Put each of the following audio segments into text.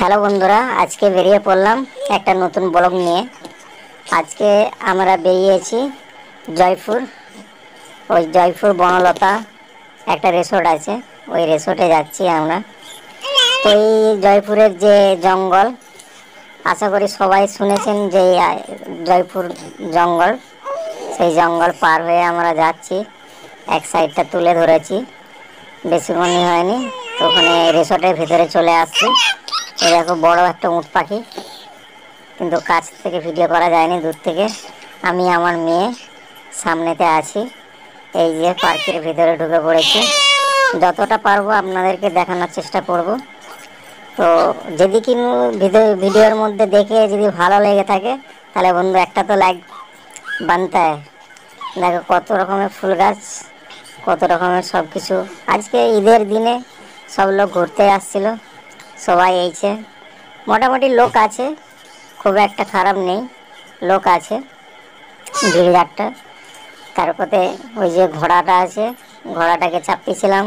Hello বন্ধুরা, আজকে বেরিয়ে পড়লাম একটা নতুন ব্লগ নিয়ে। আজকে আমরা বেরিয়েছি জয়পুর। ওই জয়পুর বনলতা একটা রিসোর্ট আছে, ওই রিসোর্টে যাচ্ছি আমরা। তো এই জয়পুরের যে জঙ্গল, আশা করি সবাই শুনেছেন যে জয়পুর জঙ্গল, সেই জঙ্গল পার হয়ে আমরা যাচ্ছি। এক সাইডটা তুলে ধরেছি, বেশিক্ষণই হয়নি। তো ওখানে রিসোর্টের ভিতরে চলে আসছি। এই দেখো বড় একটা উট পাখি, কিন্তু কাছ থেকে ভিডিও করা যায়নি, দূর থেকে। আমি আমার মেয়ে সামনেতে আছি। এই যে পার্কের ভিতরে ঢুকে পড়েছি। যতটা পারবো আপনাদেরকে দেখানোর চেষ্টা করব। তো যদি কিন্তু ভিডিওর মধ্যে দেখে যদি ভালো লেগে থাকে, তাহলে বন্ধু একটা তো লাইক বানতে হয়। দেখো কত রকমের ফুল গাছ, কত রকমের সব কিছু। আজকে ঈদের দিনে সব লোক ঘুরতে আসছিল, সবাই এইছে। মোটামুটি লোক আছে, খুব একটা খারাপ নেই, লোক আছে ভিড়ভাট্টা। তারপরে ওই যে ঘোড়াটা আছে, ঘোড়াটাকে চাপিয়েছিলাম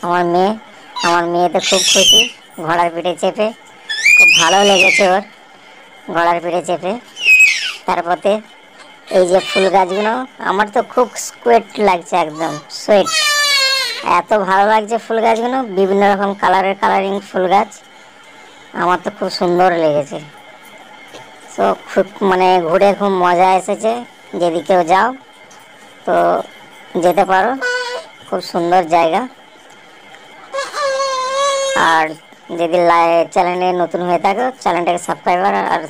আমার মেয়ে তো খুব খুশি ঘোড়ার পিঠে চেপে। খুব ভালো লেগেছে ওর ঘোড়ার পিঠে চেপে। তারপরে এই যে ফুল গাছগুলো, আমার তো খুব সুয়েট লাগছে, একদম সুয়েট। এত ভালো লাগছে ফুল গাছগুলো, বিভিন্ন রকম কালারিং ফুল গাছ। আমার তো খুব সুন্দর লেগেছে। তো খুব ঘুরে খুব মজা এসেছে। যদি কেউ যাও তো যেতে পারো, খুব সুন্দর জায়গা। আর যদি চ্যানেলে নতুন হয়ে থাকো, চ্যানেলটাকে সাবস্ক্রাইব আর